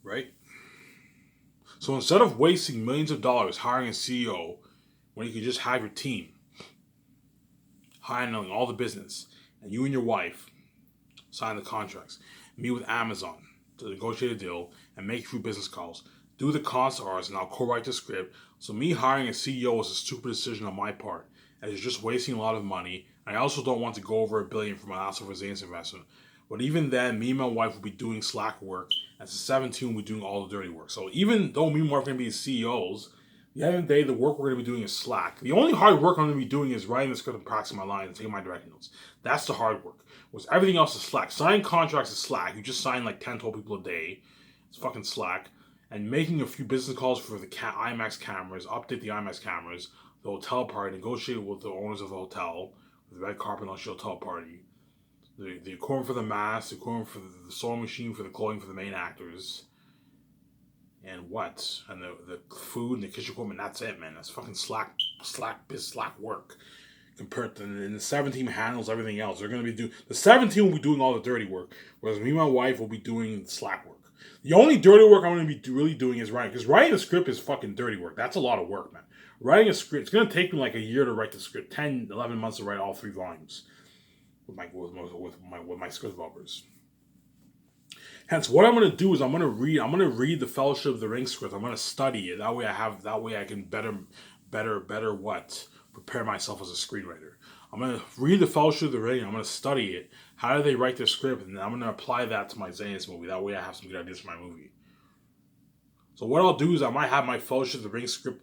right? So instead of wasting millions of dollars hiring a CEO when you could just have your team handling all the business and you and your wife sign the contracts, meet with Amazon to negotiate a deal and make a few business calls, do the cost R's, and I'll co-write the script. So me hiring a CEO is a stupid decision on my part, as it's just wasting a lot of money. I also don't want to go over $1 billion for my last overseas investment. But even then, me and my wife will be doing slack work, and the 17 will be doing all the dirty work. So even though me and my wife are going to be CEOs, the end of the day, the work we're going to be doing is slack. The only hard work I'm going to be doing is writing the script and practicing my lines and taking my direct notes. That's the hard work. Was everything else is slack. Signing contracts is slack. You just sign like 10, 12 people a day. It's fucking slack. And making a few business calls for the IMAX cameras, update the IMAX cameras, the hotel party, negotiate with the owners of the hotel, the red carpet on the hotel party, the equipment for the mask, the equipment for the sewing machine, for the clothing for the main actors, and what? And the food and the kitchen equipment, that's it, man. That's fucking slack work. Compared to and the 17 handles everything else. They're gonna be doing the 17 will be doing all the dirty work, whereas me and my wife will be doing the slack work. The only dirty work I'm gonna be really doing is writing, because writing a script is fucking dirty work. That's a lot of work, man. Writing a script, it's gonna take me like a year to write the script, 10, 11 months to write all 3 volumes with my script developers. Hence, what I'm gonna do is I'm gonna read the Fellowship of the Ring script. I'm gonna study it. That way I can better what prepare myself as a screenwriter. I'm gonna read the Fellowship of the Ring. I'm gonna study it. How do they write their script? And I'm gonna apply that to my Xanus movie. That way I have some good ideas for my movie. So what I'll do is I might have my Fellowship of the Ring script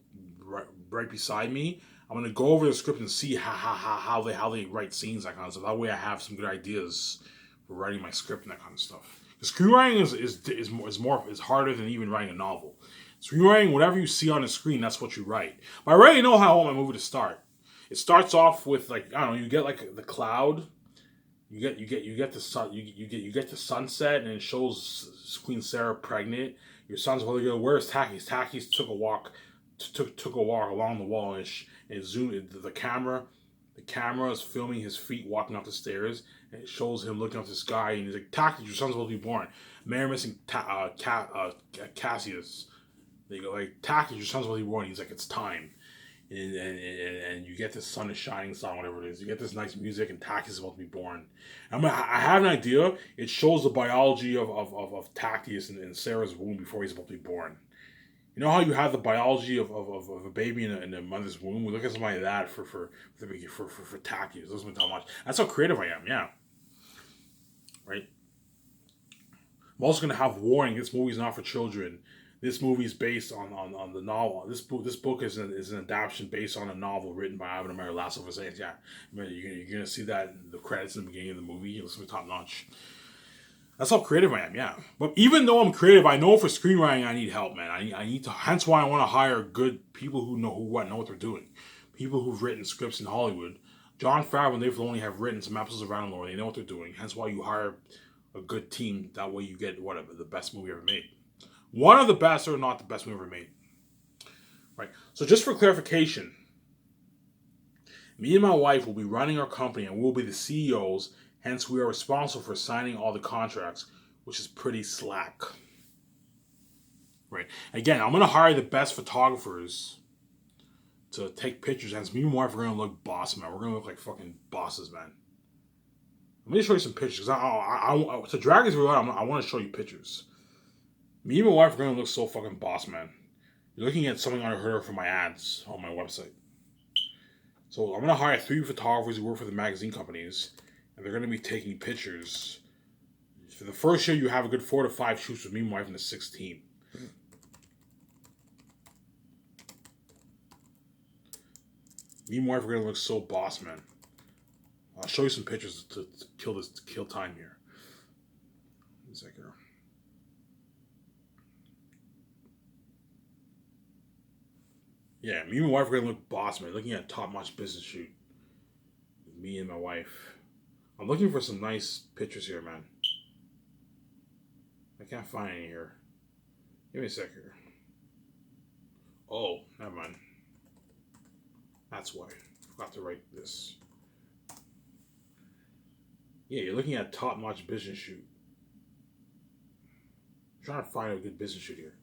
right beside me. I'm gonna go over the script and see how they write scenes, that kind of stuff. That way I have some good ideas for writing my script and that kind of stuff. The screenwriting is harder than even writing a novel. Screenwriting, whatever you see on the screen, that's what you write. But I already know how I want my movie to start. It starts off with like, I don't know, you get like the cloud, you get the sun, you get the sunset, and it shows Queen Sarah pregnant. Your son's holding you. Where's Takis? Takis took a walk along the wall, and it zoomed the camera. The camera is filming his feet walking up the stairs, and it shows him looking up the sky, and he's like, Takis, your son's supposed to be born. Mary missing Cassius. They go like, Takis, your son's supposed to be born. He's like, it's time. And you get this sun is shining song, whatever it is. You get this nice music, and Taki's about to be born. I have an idea. It shows the biology of Takius in Sarah's womb before he's about to be born. You know how you have the biology of a baby in a mother's womb? We look at something like that for Takius. Doesn't tell much. That's how creative I am. Yeah, right. I'm also gonna have warning. This movie's not for children. This movie is based on the novel. This book is an adaptation based on a novel written by Ivan Amir Last of Us. Yeah, you're gonna see that in the credits in the beginning of the movie. It's gonna be top notch. That's how creative I am. Yeah, but even though I'm creative, I know for screenwriting I need help, man. I need to. Hence why I want to hire good people who know what they're doing. People who've written scripts in Hollywood. Jon Favreau and Dave Filoni have written some episodes of Random Lord. They know what they're doing. Hence why you hire a good team. That way you get whatever the best movie ever made. One of the best, or not the best movie ever made. Right. So just for clarification, me and my wife will be running our company and we'll be the CEOs. Hence, we are responsible for signing all the contracts, which is pretty slack. Right. Again, I'm going to hire the best photographers to take pictures. Hence, me and my wife are going to look boss, man. We're going to look like fucking bosses, man. Let me show you some pictures. To drag this video out, I want to show you pictures. Me and my wife are going to look so fucking boss, man. You're looking at something I heard from my ads on my website. So I'm going to hire 3 photographers who work for the magazine companies, and they're going to be taking pictures. For the first year, you have a good 4 to 5 shoots with me and my wife in the 6th team. Me and my wife are going to look so boss, man. I'll show you some pictures to kill time here. One second. Yeah, me and my wife are going to look boss, man. Looking at a top-notch business shoot. With me and my wife. I'm looking for some nice pictures here, man. I can't find any here. Give me a sec here. Oh, never mind. That's why. I forgot to write this. Yeah, you're looking at a top-notch business shoot. I'm trying to find a good business shoot here.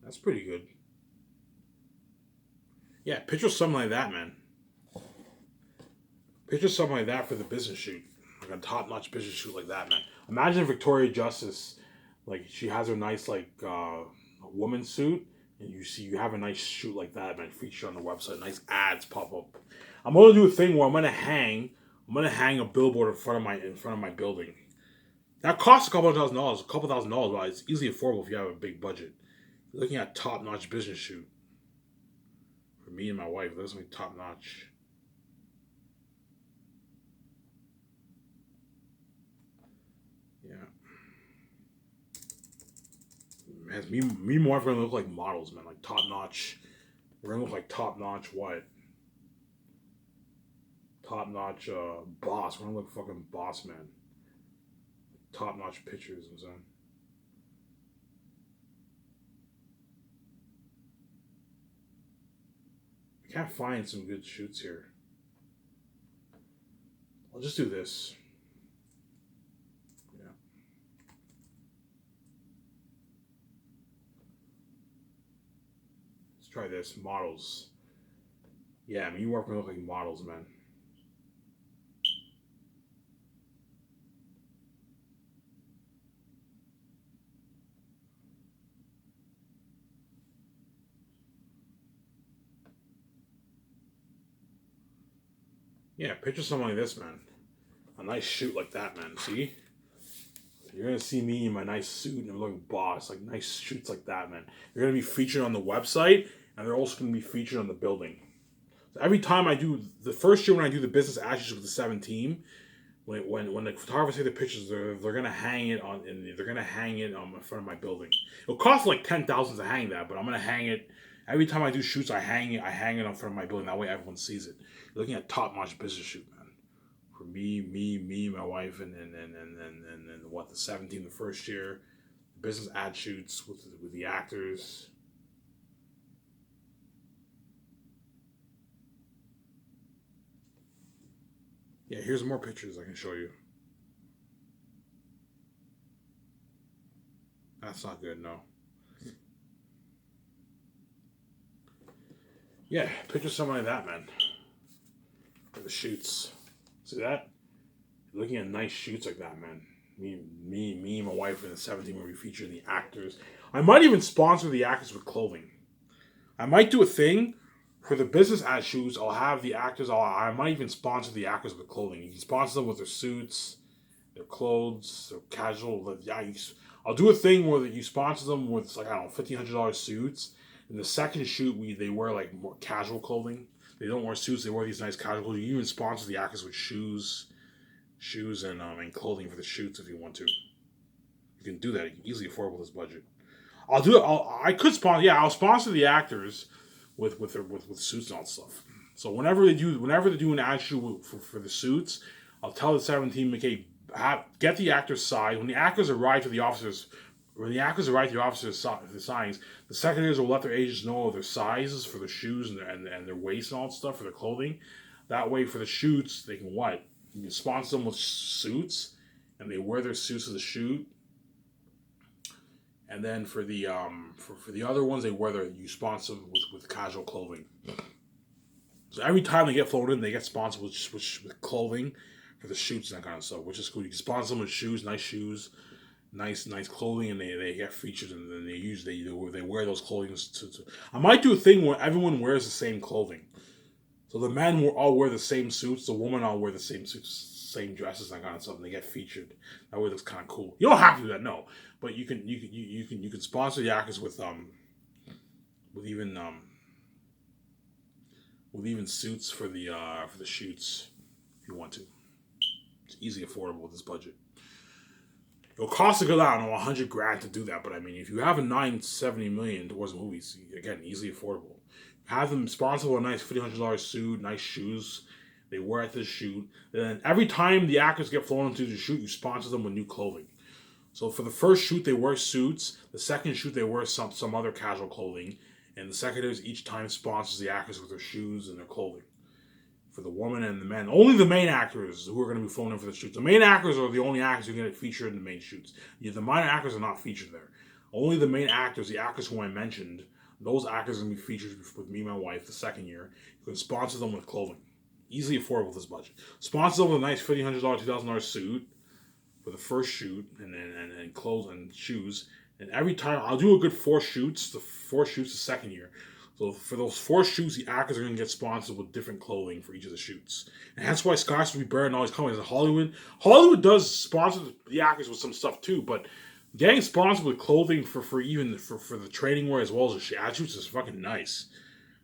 That's pretty good. Yeah, picture something like that, man. Picture something like that for the business shoot. Like a top notch business shoot like that, man. Imagine Victoria Justice, like she has her nice like woman suit, and you have a nice shoot like that, man. Feature on the website, nice ads pop up. I'm gonna do a thing where I'm gonna hang a billboard in front of my building. That costs a couple of $1,000, but it's easily affordable if you have a big budget. You're looking at top notch business shoot for me and my wife. That's gonna be top notch. Yeah. As me and my wife are gonna look like models, man. Like top notch. We're gonna look like top notch what? Top notch boss. We're gonna look fucking boss, man. Top notch pictures. I'm saying. I can't find some good shoots here. I'll just do this. Yeah. Let's try this. Models. Yeah, I mean, you work with like models, man. Yeah, picture something like this, man. A nice shoot like that, man. See? You're gonna see me in my nice suit and I'm looking boss. Like nice shoots like that, man. You're gonna be featured on the website, and they're also gonna be featured on the building. So every time I do the first year when I do the business ashes with the 7 team, when the photographers take the pictures, they're gonna hang it on and they're gonna hang it on in front of my building. It'll cost like 10,000 to hang that, but I'm gonna hang it every time I do shoots. I hang it on front of my building. That way everyone sees it. You're looking at top notch business shoot, man. For me, my wife, and what the 17 the first year, business ad shoots with the actors. Yeah, here's more pictures I can show you. That's not good, no. Yeah, picture something like that, man. For the shoots. See that? Looking at nice shoots like that, man. Me, my wife, and the 17 will be featuring the actors. I might even sponsor the actors with clothing. I might do a thing for the business ad shoots. I'll have the actors. I might even sponsor the actors with clothing. You can sponsor them with their suits, their clothes, their casual. Yeah, I'll do a thing where you sponsor them with like I don't know $1,500 suits. In the second shoot, they wear like more casual clothing. They don't wear suits. They wear these nice casual clothes. You even sponsor the actors with shoes and clothing for the shoots if you want to. You can do that. You can easily afford with this budget. I'll do it. I could sponsor. Yeah, I'll sponsor the actors with suits and all that stuff. So whenever they do an ad shoot for the suits, I'll tell the 17 okay, get the actors' size. When the actors arrive to the officers, the signings, the secretaries will let their agents know their sizes for the shoes and their waist and all that stuff for the clothing. That way, for the shoots, they can what? You can sponsor them with suits, and they wear their suits to the shoot. And then for the for the other ones, you sponsor them with casual clothing. So every time they get flown in, they get sponsored with clothing for the shoots and that kind of stuff, which is cool. You can sponsor them with shoes, nice clothing, and they get featured, and then they wear those clothing. I might do a thing where everyone wears the same clothing. So the men will all wear the same suits, the women all wear the same suits, same dresses, and that kind of stuff, and they get featured. That way it looks kind of cool. You don't have to do that, no, but you can sponsor the actors with even suits for the shoots if you want to. It's easy affordable with this budget. It'll cost a good, I don't know, 100 grand to do that. But I mean, if you have a 970 million towards movies, again, easily affordable. Have them sponsor a nice $1,500 suit, nice shoes. They wear at the shoot. And then every time the actors get flown into the shoot, you sponsor them with new clothing. So for the first shoot, they wear suits. The second shoot, they wear some other casual clothing. And the secretaries each time sponsors the actors with their shoes and their clothing. for the woman and the men. Only the main actors who are going to be flown in for the shoots. The main actors are the only actors who are going to get featured in the main shoots. Yeah, the minor actors are not featured there. Only the main actors, the actors who I mentioned, those actors are going to be featured with me and my wife the second year. You can sponsor them with clothing. Easily affordable with this budget. Sponsor them with a nice $1,500, $2,000 suit for the first shoot, and clothes and shoes. And every time I'll do a good 4 shoots. The 4 shoots the second year. So for those 4 shoots, the actors are going to get sponsored with different clothing for each of the shoots. And that's why Scotch will be better than all these companies. Hollywood does sponsor the actors with some stuff too, but getting sponsored with clothing for the training wear as well as the shoots is fucking nice.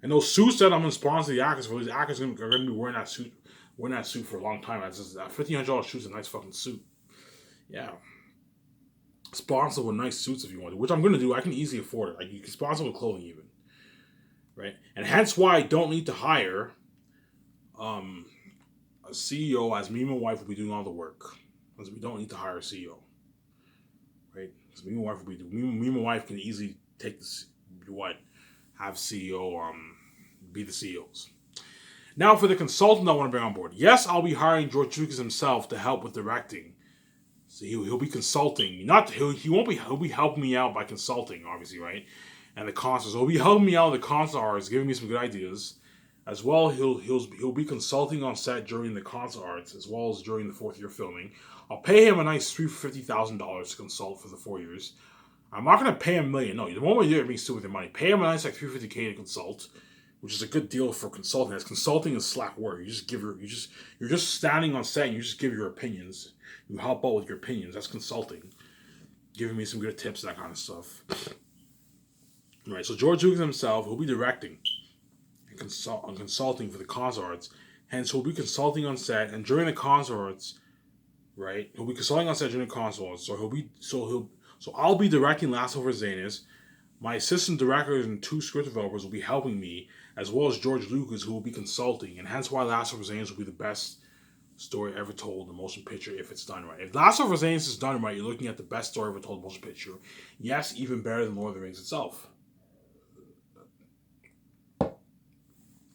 And those suits that I'm going to sponsor the actors for, these actors are going to be wearing that suit for a long time. That's just, $1,500 suit's a nice fucking suit. Yeah. Sponsor with nice suits if you want to, which I'm going to do. I can easily afford it. Like, you can sponsor with clothing even. Right? And hence why I don't need to hire a CEO, as me and my wife will be doing all the work. Because we don't need to hire a CEO. Right? Because me and my wife will be me and my wife can easily take this, have CEO be the CEOs. Now for the consultant I want to bring on board. Yes, I'll be hiring George Lucas himself to help with directing. So he'll be consulting. He'll be helping me out by consulting, obviously, right? And the concerts. He'll be helping me out with the concert arts, giving me some good ideas. As well, he'll be consulting on set during the concert arts, as well as during the 4th year filming. I'll pay him a nice $350,000 to consult for the 4 years. I'm not going to pay him $1 million. No, the moment you do it, means still with your money. Pay him a nice like $350K to consult, which is a good deal for consulting. As consulting is slack work. You're just standing on set and you just give your opinions. You help out with your opinions. That's consulting. Giving me some good tips, that kind of stuff. Right, so George Lucas himself, he'll be directing and consulting for the concert arts. Hence, he'll be consulting on set, and during the concert arts, right, he'll be consulting on set during the concert arts. So I'll be directing Last of Us Zanus. My assistant directors and 2 script developers will be helping me, as well as George Lucas, who will be consulting, and hence why Last of Us Zanus will be the best story ever told in motion picture if it's done right. If Last of Us Zanus is done right, you're looking at the best story ever told in motion picture. Yes, even better than Lord of the Rings itself.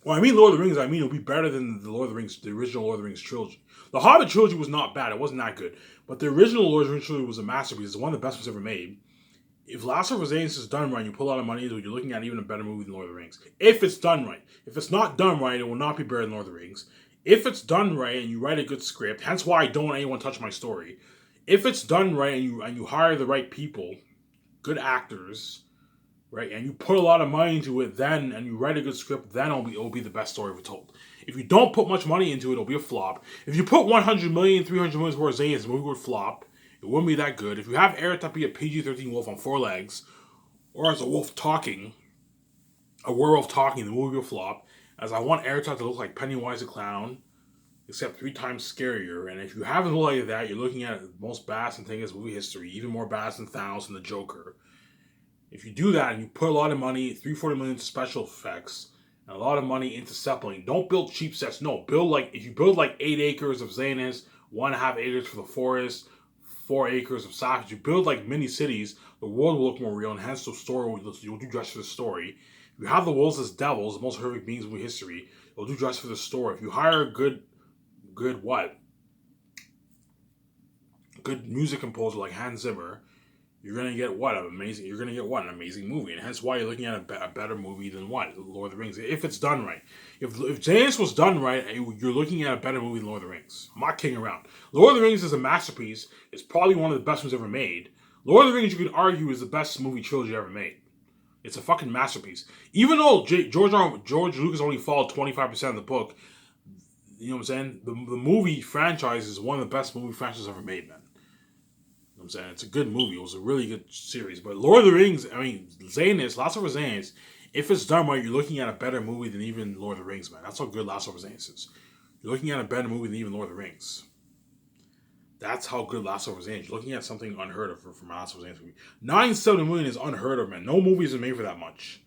Well, I mean Lord of the Rings, it'll be better than the Lord of the Rings, the original Lord of the Rings trilogy. The Hobbit trilogy was not bad. It wasn't that good. But the original Lord of the Rings trilogy was a masterpiece. It's one of the best ones ever made. If Last of Us Zanus is done right, you put a lot of money into it, you're looking at even a better movie than Lord of the Rings. If it's done right. If it's not done right, it will not be better than Lord of the Rings. If it's done right and you write a good script, hence why I don't want anyone to touch my story. If it's done right and you hire the right people, good actors, right, and you put a lot of money into it, and you write a good script, then it'll be the best story ever told. If you don't put much money into it, it'll be a flop. If you put $100 million, $300 million towards Zanus, the movie would flop. It wouldn't be that good. If you have Eric be a PG-13 wolf on 4 legs, or as a wolf talking, a werewolf talking, the movie will flop. As I want Eric to look like Pennywise the Clown, except 3 times scarier. And if you have it like that, you're looking at the most badass thing in movie history, even more badass than Thanos and the Joker. If you do that and you put a lot of money, $340 million into special effects, and a lot of money into set building, don't build cheap sets. No, if you build like 8 acres of Zanus, 1.5 acres for the forest, 4 acres of Savage, you build like mini cities, the world will look more real, and hence the story you'll do dress for the story. If you have the wolves as devils, the most horrific beings in history, you'll do dress for the story. If you hire a good music composer like Hans Zimmer, you're gonna get an amazing movie, and hence why you're looking at a better movie than Lord of the Rings. If it's done right, if Janus was done right, you're looking at a better movie than Lord of the Rings. I'm not kidding around. Lord of the Rings is a masterpiece. It's probably one of the best ones ever made. Lord of the Rings, you could argue, is the best movie trilogy ever made. It's a fucking masterpiece. Even though George Lucas only followed 25% of the book, you know what I'm saying? The movie franchise is one of the best movie franchises ever made, man. You know what I'm saying? It's a good movie. It was a really good series. But Lord of the Rings, Zanus, Last of Us Zanus, if it's done right, you're looking at a better movie than even Lord of the Rings, man. That's how good Last of Us Zanus is. You're looking at a better movie than even Lord of the Rings. That's how good Last of Us Zanus is. You're looking at something unheard of from Last of Us Zanus movie. $970 million is unheard of, man. No movies are made for that much.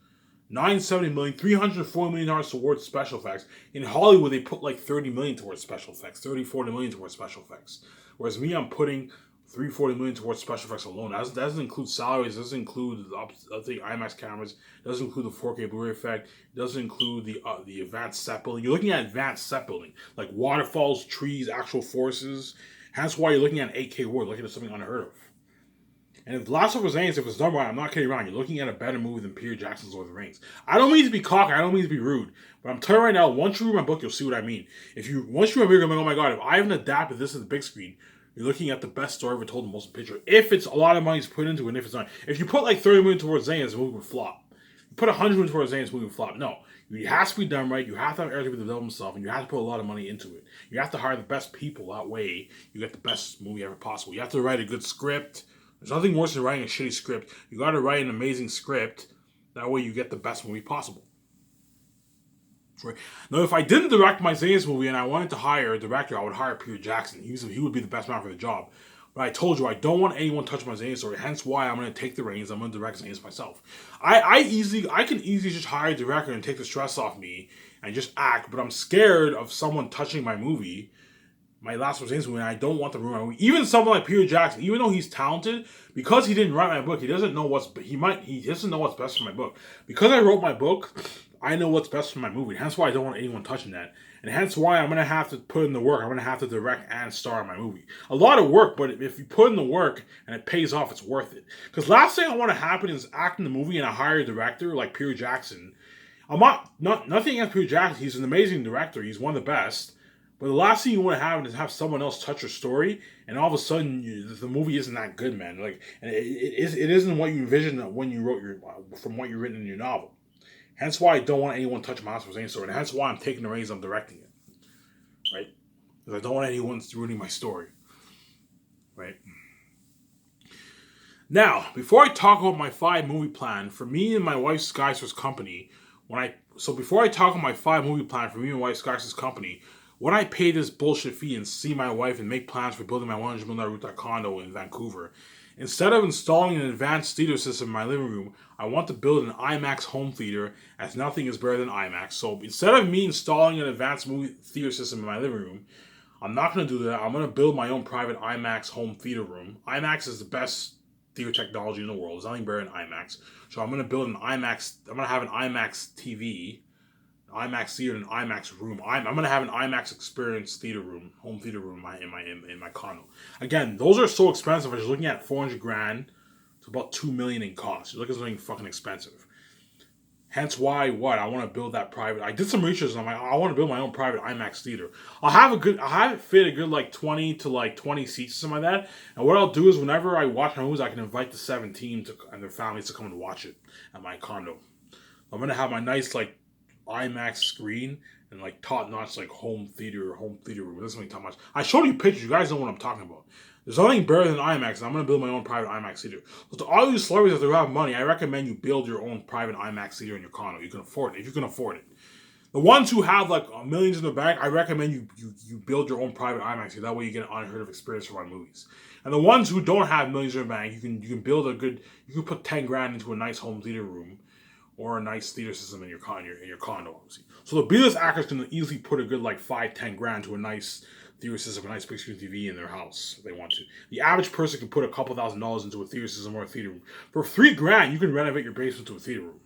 $970 million, $340 million towards special effects. In Hollywood, they put like $30 million towards special effects, $30, $40 million towards special effects. Whereas me, I'm putting $340 million towards special effects alone. That doesn't include salaries. Doesn't include the IMAX cameras. Doesn't include the 4K Blu-ray effect. Doesn't include the advanced set building. You're looking at advanced set building, like waterfalls, trees, actual forces. Hence why you're looking at an 8K world, looking at something unheard of. And if The Last of Us Rings, if it's done right, I'm not kidding around. You're looking at a better movie than Peter Jackson's Lord of the Rings. I don't mean to be cocky. I don't mean to be rude. But I'm telling you right now, once you read my book, you'll see what I mean. Once you read my book, you're like, oh my god, if I haven't adapted this to the big screen, you're looking at the best story ever told in motion picture. If it's a lot of money's put into it, and if it's not. If you put like 30 million towards Zayn, the movie would flop. You put 100 million towards Zayn, the movie would flop. No. It has to be done right. You have to have everything to develop himself, and you have to put a lot of money into it. You have to hire the best people. That way, you get the best movie ever possible. You have to write a good script. There's nothing worse than writing a shitty script. You got to write an amazing script. That way, you get the best movie possible. Right. Now, if I didn't direct my Zayn's movie and I wanted to hire a director, I would hire Peter Jackson. He would be the best man for the job. But I told you, I don't want anyone touching my Zayn story. Hence why I'm going to take the reins. I'm going to direct Zayn's myself. I can easily just hire a director and take the stress off me and just act. But I'm scared of someone touching my movie, my Last of Us Zayn's movie, and I don't want them to ruin my movie. Even someone like Peter Jackson, even though he's talented, because he didn't write my book, he doesn't know what's best for my book. Because I wrote my book, I know what's best for my movie. Hence why I don't want anyone touching that. And hence why I'm going to have to put in the work. I'm going to have to direct and star in my movie. A lot of work, but if you put in the work and it pays off, it's worth it. Because last thing I want to happen is act in the movie and I hire a director like Peter Jackson. I'm nothing against Peter Jackson. He's an amazing director. He's one of the best. But the last thing you want to happen is have someone else touch your story, and all of a sudden the movie isn't that good, man. Like, and it isn't what you envisioned when you wrote from what you written in your novel. Hence why I don't want anyone touching my Last of Us story, and hence why I'm taking the reins, I'm directing it, right? Because I don't want anyone ruining my story, right? Now, before I talk about my 5-movie plan for me and my wife Skyster's company, when I pay this bullshit fee and see my wife and make plans for building my $100 million rooftop condo in Vancouver, instead of installing an advanced theater system in my living room, I want to build an IMAX home theater, as nothing is better than IMAX. So instead of me installing an advanced movie theater system in my living room, I'm not going to do that. I'm going to build my own private IMAX home theater room. IMAX is the best theater technology in the world. There's nothing better than IMAX. So I'm going to build an IMAX. I'm going to have an IMAX TV, IMAX theater, and IMAX room. I'm going to have an IMAX experience theater room, home theater room in my condo. Again, those are so expensive. I was looking at $400,000 to about $2 million in cost. You're looking at something fucking expensive. Hence why I want to build that private. I did some research and I'm like, I want to build my own private IMAX theater. I'll have it fit a good like 20 seats or something like that. And what I'll do is whenever I watch my movies, I can invite the 7 team and their families to come and watch it at my condo. I'm gonna have my nice like IMAX screen and like top-notch like home theater room. This is like top-notch. I showed you pictures. You guys know what I'm talking about. There's nothing better than IMAX, and I'm going to build my own private IMAX theater. So to all you celebrities that have money, I recommend you build your own private IMAX theater in your condo. You can afford it, if you can afford it. The ones who have like millions in the bank, I recommend you build your own private IMAX theater. That way you get an unheard of experience for my movies. And the ones who don't have millions in the bank, you can build you can put $10,000 into a nice home theater room or a nice theater system in your condo, obviously. So the B-list actors can easily put a good like $5-10,000 to a nice theater system, a nice big screen TV in their house if they want to. The average person can put a couple $1,000s into a theater system or a theater room. For $3,000, you can renovate your basement to a theater room,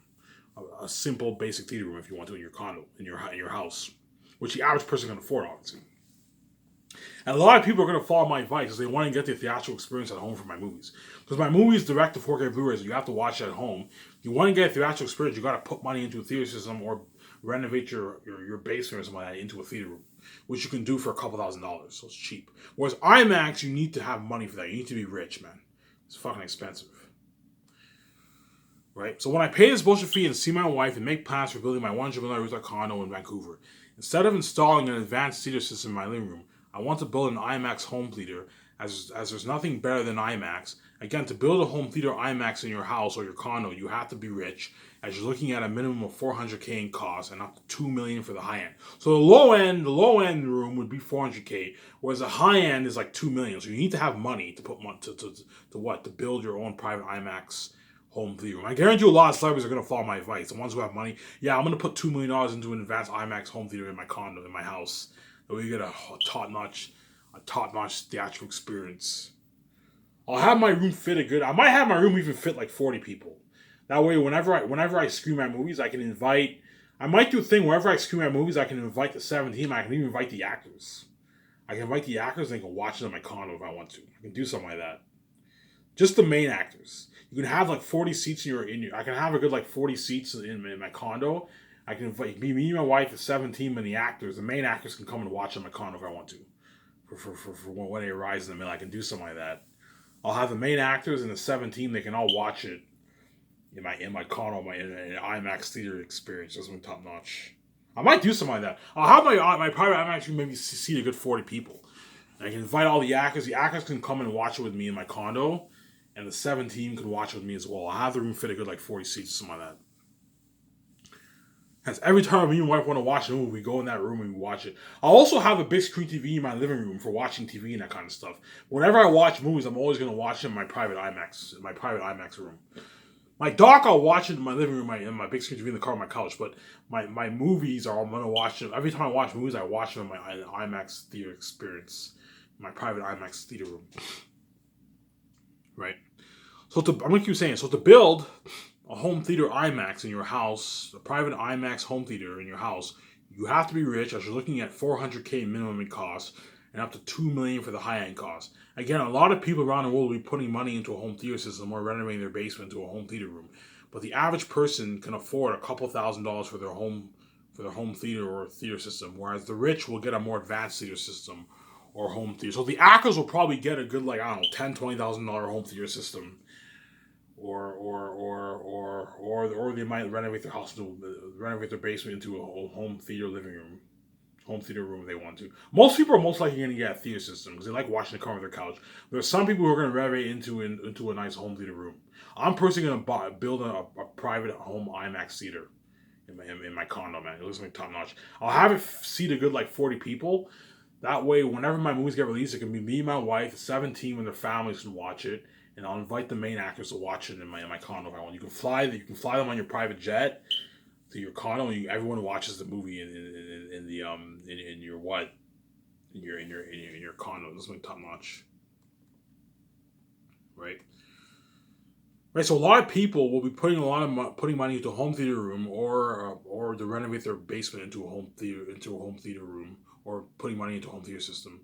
a simple basic theater room if you want to in your condo, in your house, which the average person can afford, obviously. And a lot of people are going to follow my advice because they want to get the theatrical experience at home for my movies. Because my movies direct to 4K Blu-rays, you have to watch it at home. If you want to get a theatrical experience, you got to put money into a theater system or renovate your basement or something like that into a theater room, which you can do for a couple $1,000s, so it's cheap. Whereas IMAX, you need to have money for that. You need to be rich, man. It's fucking expensive. Right? So when I pay this bullshit fee and see my wife and make plans for building my $100 million rooftop condo in Vancouver, instead of installing an advanced theater system in my living room, I want to build an IMAX home theater, as there's nothing better than IMAX. Again, to build a home theater IMAX in your house or your condo, you have to be rich, as you're looking at a minimum of $400K in cost and up to $2 million for the high end. So the low end room would be $400K, whereas the high end is like $2 million. So you need to have money to put money to build your own private IMAX home theater. I guarantee you a lot of celebrities are going to follow my advice. The ones who have money, yeah, I'm going to put $2 million into an advanced IMAX home theater in my condo, in my house. That way you get a top-notch theatrical experience. I'll have my room fit a good. I might have my room even fit like 40 people. That way, whenever I screen my movies, I can invite. I might do a thing wherever I screen my movies, I can invite the 17. I can even invite the actors. I can invite the actors and they can watch it in my condo if I want to. I can do something like that. Just the main actors. You can have like 40 seats in your. I can have a good like 40 seats in my condo. I can invite me and my wife, the 17, and the actors. The main actors can come and watch in my condo if I want to. For when they arise in the middle, I can do something like that. I'll have the main actors and the 17. They can all watch it in my condo, in an IMAX theater experience. That's one top notch. I might do something like that. I'll have my private IMAX room maybe seat a good 40 people. And I can invite all the actors. The actors can come and watch it with me in my condo, and the 17 can watch it with me as well. I'll have the room fit a good like 40 seats, something like that. Because every time me and my wife want to watch a movie, we go in that room and we watch it. I also have a big screen TV in my living room for watching TV and that kind of stuff. Whenever I watch movies, I'm always going to watch it in my private IMAX room. My doc, I'll watch it in my living room, in my big screen TV in the car on my couch. But my movies I'm going to watch them. Every time I watch movies, I watch them in my IMAX theater experience, my private IMAX theater room. Right. I'm going to keep saying, so to build a home theater IMAX in your house, a private IMAX home theater in your house, you have to be rich, as you're looking at $400K minimum in cost and up to $2 million for the high-end cost. Again, a lot of people around the world will be putting money into a home theater system or renovating their basement into a home theater room. But the average person can afford a couple $1,000s for their home theater or theater system, whereas the rich will get a more advanced theater system or home theater. So the actors will probably get a good, like, I don't know, $10,000-$20,000 home theater system. Or they might renovate their house renovate their basement into a home theater room if they want to. Most people are most likely going to get a theater system because they like watching the car on their couch. There's some people who are going to renovate into a nice home theater room. I'm personally going to build a private home IMAX theater in my condo, man. It looks like top notch. I'll have it seat a good like 40 people. That way, whenever my movies get released, it can be me, my wife, 17, and their families can watch it. And I'll invite the main actors to watch it in my condo if I want. You can fly them on your private jet to your condo, and everyone watches the movie in your condo. This is like top notch, right? Right. So a lot of people will be putting money into a home theater room, or to renovate their basement into a home theater room, or putting money into a home theater system.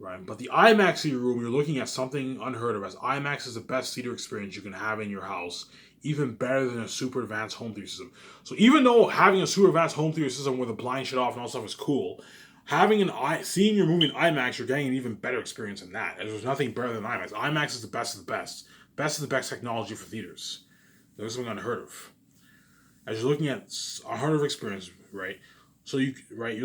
Right, but the IMAX theater room, you're looking at something unheard of, as IMAX is the best theater experience you can have in your house, even better than a super advanced home theater system. So even though having a super advanced home theater system where the blinds shut off and all stuff is cool, seeing your movie in IMAX, you're getting an even better experience than that. There's nothing better than IMAX. IMAX is the best of the best of the best technology for theaters. There's something unheard of. As you're looking at unheard of experience, right? So you're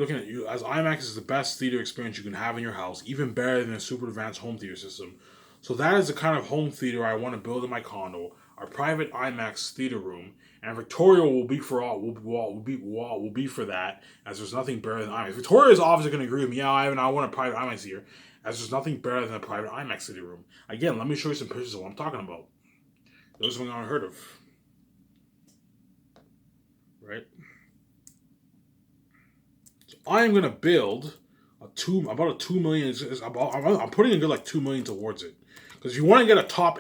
looking at as IMAX is the best theater experience you can have in your house, even better than a super advanced home theater system. So that is the kind of home theater I want to build in my condo, our private IMAX theater room, and Victoria will be for that, as there's nothing better than IMAX. Victoria is obviously going to agree with me. Yeah, I want a private IMAX theater, as there's nothing better than a private IMAX theater room. Again, let me show you some pictures of what I'm talking about. Those are something unheard of, right? I am going to build about a 2 million. I'm putting a good like 2 million towards it, because if you want to get a top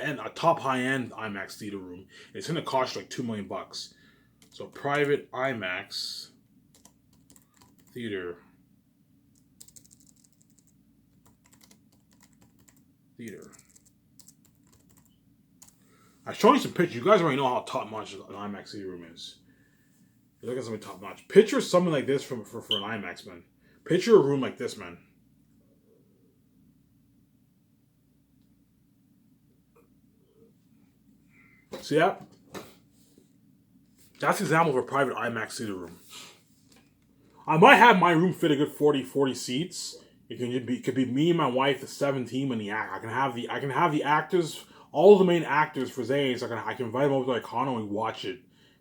high end IMAX theater room, it's going to cost you like $2 million. So private IMAX theater. I'm showing you some pictures. You guys already know how top notch an IMAX theater room is. Look at something top notch. Picture something like this for an IMAX, man. Picture a room like this, man. See that? That's an example of a private IMAX theater room. I might have my room fit a good 40 seats. It could be me and my wife, the 17, and the act. I can have the actors, all of the main actors for Zays. I can invite them over to my condo and watch it.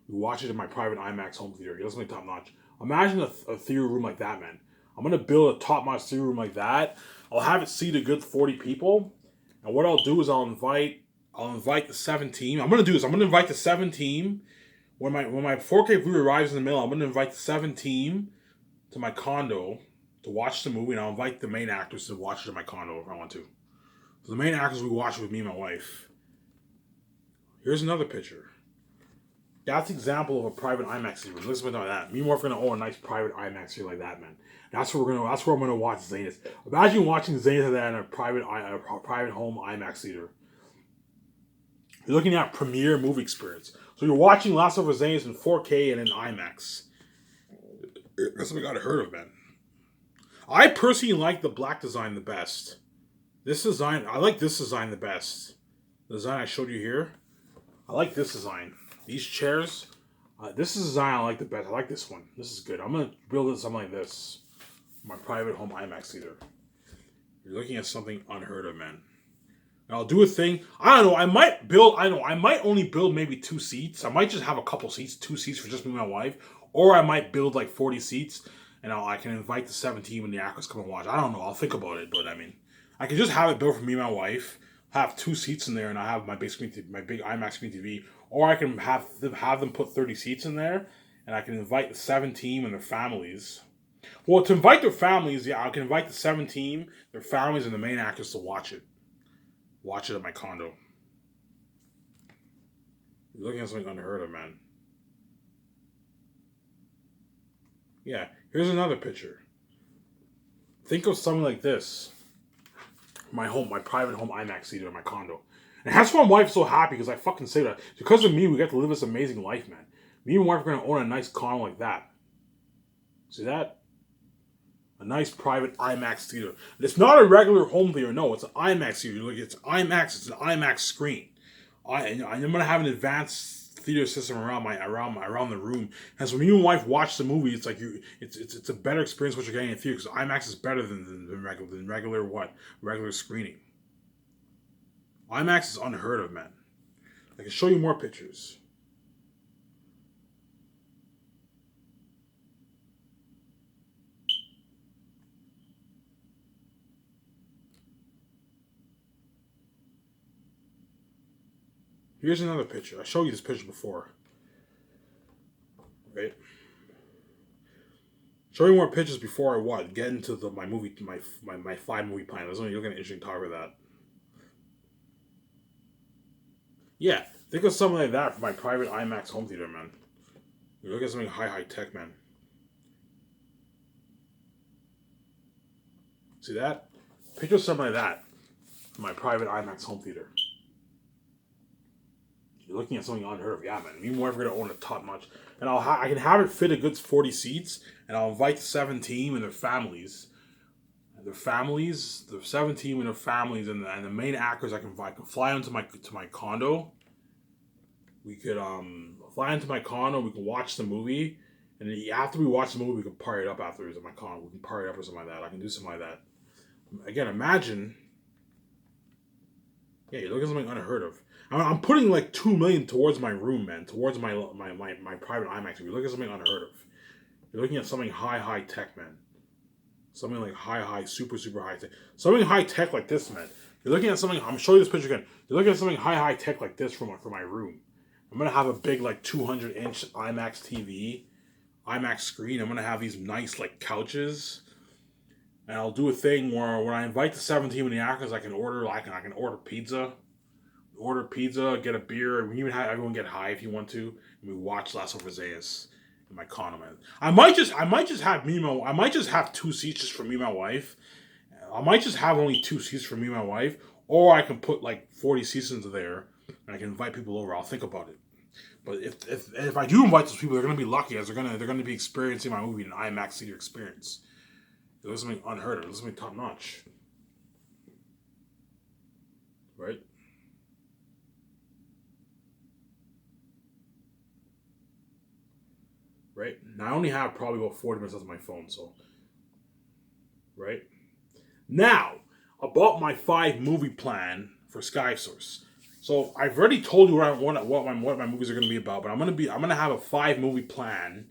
We watch it in my private IMAX home theater. It doesn't top notch. Imagine a theater room like that, man. I'm gonna build a top notch theater room like that. I'll have it seat a good 40 people, and what I'll do is I'll invite the 17. I'm gonna do this. I'm gonna invite the 17 when my 4K viewer arrives in the middle. I'm gonna invite the 17 to my condo to watch the movie, and I'll invite the main actors to watch it in my condo if I want to. The main actors we watch with me and my wife. Here's another picture. That's an example of a private IMAX theater. Listen to that. Me and my wife are gonna own a nice private IMAX theater like that, man. That's where I'm gonna watch Zenith. Imagine watching Zenith in a private home IMAX theater. You're looking at premiere movie experience. So you're watching Last of Us Zenith in 4K and in IMAX. That's something I heard of, man. I personally like the black design the best. I like this design the best. The design I showed you here. I like this design. These chairs. This is the design I like the best. I like this one. This is good. I'm going to build something like this. My private home IMAX theater. You're looking at something unheard of, man. And I'll do a thing. I don't know. I might only build maybe 2 seats. I might just have a couple seats. 2 seats for just me and my wife. Or I might build like 40 seats. And I can invite the 17 when the actors come and watch. I don't know. I'll think about it. But I mean, I can just have it built for me and my wife. Have 2 seats in there, and I have my big IMAX screen TV. Or I can have them put 30 seats in there, and I can invite the 7 team and their families. Well, to invite their families, yeah, I can invite the 7 team, their families, and the main actors to watch it. Watch it at my condo. You're looking at something unheard of, man. Yeah, here's another picture. Think of something like this. My private home IMAX theater in my condo. And that's why my wife's so happy, because I fucking say that. Because of me, we get to live this amazing life, man. Me and my wife are going to own a nice condo like that. See that? A nice private IMAX theater. It's not a regular home theater, no. It's an IMAX theater. Look, it's IMAX. It's an IMAX screen. I'm going to have an advanced theater system around the room. And so when you and wife watch the movie, it's like it's a better experience what you're getting in theater, because IMAX is better than regular screening. IMAX is unheard of, man. I can show you more pictures. Here's another picture. I showed you this picture before. Right? Show you more pictures before I get into my 5 movie plan. There's only you're gonna interesting talk about that. Yeah, think of something like that for my private IMAX home theater, man. You look at something high tech, man. See that? Picture something like that for my private IMAX home theater. You're looking at something unheard of. Yeah, man. Me and my wife are gonna own a top notch, and I can have it fit a good 40 seats, and I'll invite the 7 team and their families. The 7 team and their families, and the main actors. I can fly into my condo. We could fly into my condo. We can watch the movie, and then after we watch the movie, we can party it up afterwards at my condo. We can party it up or something like that. I can do something like that. Again, imagine. Yeah, you're looking at something unheard of. I'm putting like $2 million towards my room, man. Towards my private IMAX. You're looking at something unheard of. You're looking at something high tech, man. Something like high, super high tech. Something high tech like this, man. You're looking at something. I'm showing you this picture again. You're looking at something high tech like this for my room. I'm gonna have a big like 200-inch IMAX TV, IMAX screen. I'm gonna have these nice like couches, and I'll do a thing where when I invite the 17 and the actors, I can order pizza. Order pizza, get a beer. We even have everyone get high if you want to, and we watch Last of Us in my condo, man. I might just have 2 seats just for me and my wife. I might just have only 2 seats for me and my wife, or I can put like 40 seats into there, and I can invite people over. I'll think about it. But if I do invite those people, they're gonna be lucky, as they're gonna be experiencing my movie in an IMAX theater experience. There's something unheard of. There's something top notch, right? Right now, I only have probably about 40 minutes on my phone, so right now about my 5 movie plan for Sky Source. So I've already told you what my movies are going to be about, but I'm gonna have a 5 movie plan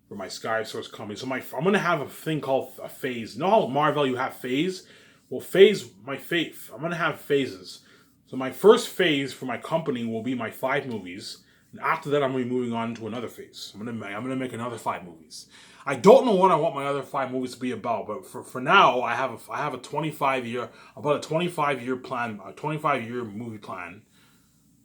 for my Sky Source company. So I'm gonna have a thing called a phase. You know how Marvel you have phase? Well, I'm gonna have phases. So my first phase for my company will be my 5 movies. And after that, I'm gonna be moving on to another phase. I'm gonna make another 5 movies. I don't know what I want my other 5 movies to be about, but for now, I have a 25 year, about a 25 year plan, a 25 year movie plan,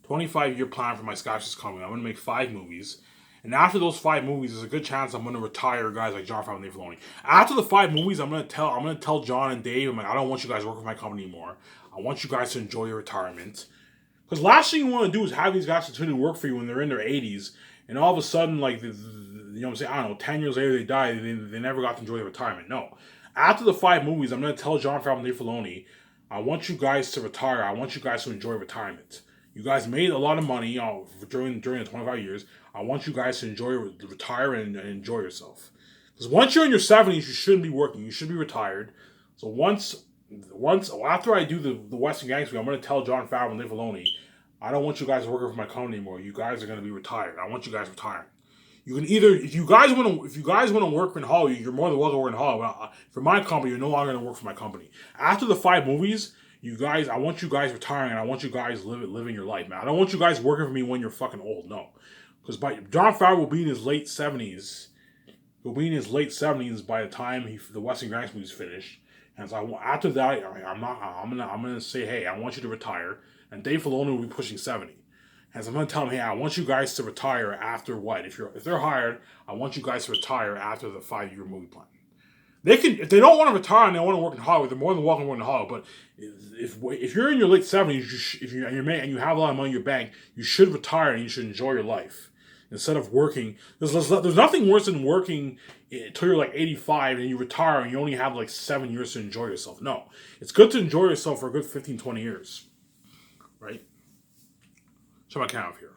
25 year plan for my Scotch is coming. I'm gonna make 5 movies. And after those 5 movies, there's a good chance I'm gonna retire guys like John Favreau and Dave Filoni. After the 5 movies, I'm gonna tell John and Dave, I'm like, I don't want you guys working for my company anymore. I want you guys to enjoy your retirement. Because last thing you want to do is have these guys continue to work for you when they're in their 80s, and all of a sudden, like, you know what I'm saying? I don't know, 10 years later they die, they never got to enjoy their retirement. No. After the 5 movies, I'm going to tell John Favreau and Dave Filoni, I want you guys to retire. I want you guys to enjoy retirement. You guys made a lot of money, you know, during the 25 years. I want you guys to retire and enjoy yourself. Because once you're in your 70s, you shouldn't be working. You should be retired. So after I do the Western Gangster, I'm going to tell John Favreau and Dave Filoni, I don't want you guys working for my company anymore. You guys are going to be retired. I want you guys retiring. You can either, if you guys want to work in Hollywood, you're more than welcome to work in Hollywood. For my company, you're no longer going to work for my company. After the 5 movies, I want you guys retiring, and I want you guys living your life, man. I don't want you guys working for me when you're fucking old. No, because John Favreau will be in his late 70s. He'll be in his late 70s by the time the Western Grants movie's finished. And so after that, I'm gonna say, hey, I want you to retire. And Dave Filoni will be pushing 70. And so I'm gonna tell him, hey, I want you guys to retire after what? If they're hired, I want you guys to retire after the 5-year movie plan. They can, if they don't want to retire and they want to work in Hollywood, they're more than welcome to work in Hollywood. But if you're in your late 70s, and you have a lot of money in your bank, you should retire and you should enjoy your life instead of working. There's nothing worse than working until you're like 85 and you retire and you only have like 7 years to enjoy yourself. No, it's good to enjoy yourself for a good 15, 20 years, right? So I count here.